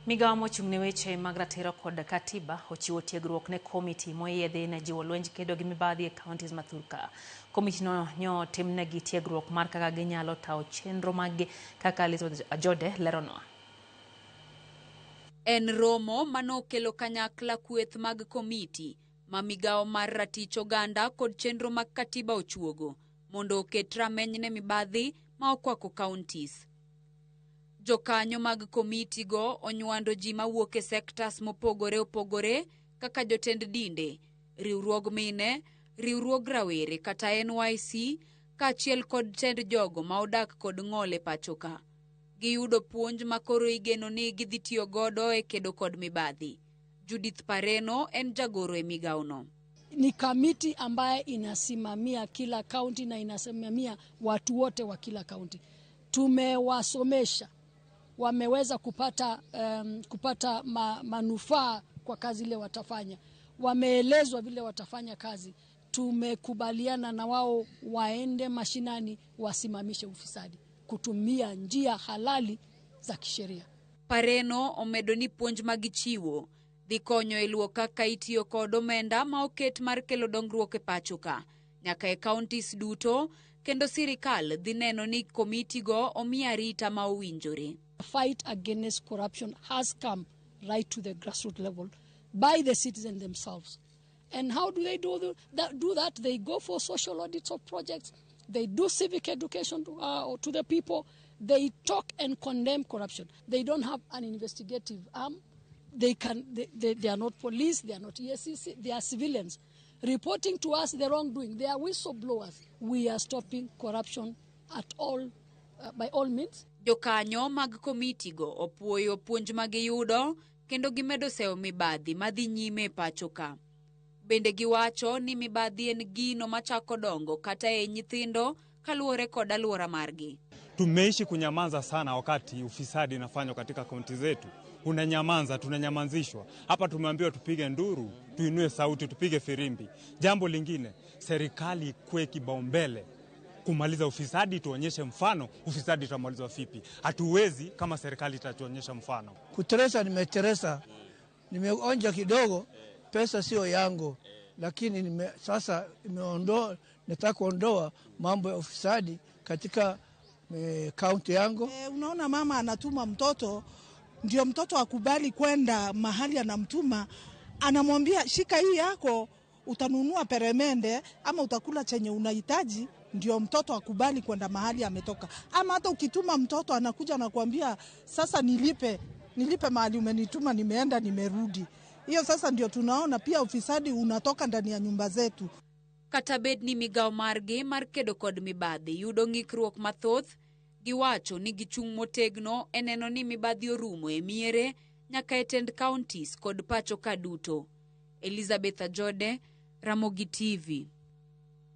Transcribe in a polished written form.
Migawo mochung'ne weche mag ratiro kod katiba ochiwo tiegruok ne komiti moyiedhi ne jiwo lwenj kedo gi mibadhi e kauntis ma Thurka. Komitino nyo timnegi tiegruok mar kaka ginyalo tawo chenro maggi kaka Elizabeth Ajode leronwa. En romo manokelo kanyakla kweth mag komiti ma migawo mar ratich oganda kod chenro mag katiba ochuogo mondo oket rameny ne mibadhi ma okwako kauntis. Jokanyo mag komiti go onywando ji mawuok e sektas mopogore opogore kaka jotend dinde, riwruog mine, riwruog rawere kata NYC kaachiel kod tend jogo ma odak kod ng'ol e pachoka. Giyudo puonj makoro igeno ni gidhi tiyo godo e kedo kod mibadhi. Judith Pareno en jagoro e migawono. Ni kamiti ambaye inasimamia kila kaunti na inasimamia watu wote wa kila kaunti. Tumewasomesha, wameweza kupata manufaa kwa kazi ile watafanya. Wameelezwa vile watafanya kazi. Tumekubaliana na wao waende mashinani wasimamishe ufisadi, kutumia njia halali za kisheria. Pareno omedo ni puonj magichiwo dhi konyo e luwo kaka itiyo kod omenda ma oket mar kelo dongruok e pachoka nyaka e kauntis duto, kendo sirikal dhi neno ni komiti go omi arita ma owinjore. The fight against corruption has come right to the grassroots level by the citizens themselves. And how do they do that? They go for social audits of projects. They do civic education to the people. They talk and condemn corruption. They don't have an investigative arm. They are not police. They are not ESCC. They are civilians reporting to us the wrongdoing. They are whistleblowers. We are stopping corruption at all, by all means. Jokanyo mag komiti go opuoyo puonj magiyudo kendo gimedo sewo mibadhi madhi nyime e pachoka. Bende giwacho ni mibadhi en gino machako dongo kata e nyithindo kaluwore kod alwora margi. Tumeishi kunyamaza sana wakati ufisadi inafanywa katika kaunti zetu. Unanyamanza, tunanyamanzishwa. Hapa tumeambiwa tupige nduru, tuinue sauti, tupige firimbi. Jambo lingine, serikali ikue kipaumbele kumaliza ufisadi, tuonyeshe mfano ufisadi utamalizwa vipi. Hatuwezi kama serikali itatuonyesha mfano. Kuteresa nimeteresa, nimeonja kidogo, pesa sio yangu, lakini sasa nataka kuondoa mambo ya ufisadi katika kaunti yangu. Unaona mama anatuma mtoto, ndio mtoto akubali kwenda mahali anamtuma, anamwambia shika hii yako, utanunua peremende ama utakula chenye unahitaji, ndio mtoto akubali kwenda mahali ametoka. Ama hata ukituma mtoto anakuja na kuambia sasa nilipe mahali umenituma, nimeenda nimerudi. Hiyo sasa ndio tunaona pia ufisadi unatoka ndani ya nyumba zetu. Katabed ni migawo margi mar kedo kod mibadhi yudo ng'ikruok mathoth, giwacho ni gichung' motegno e neno ni mibadhi orumo e miere nyaka e tend counties kod pachoka duto. Elizabeth Ajode, Ramogi TV.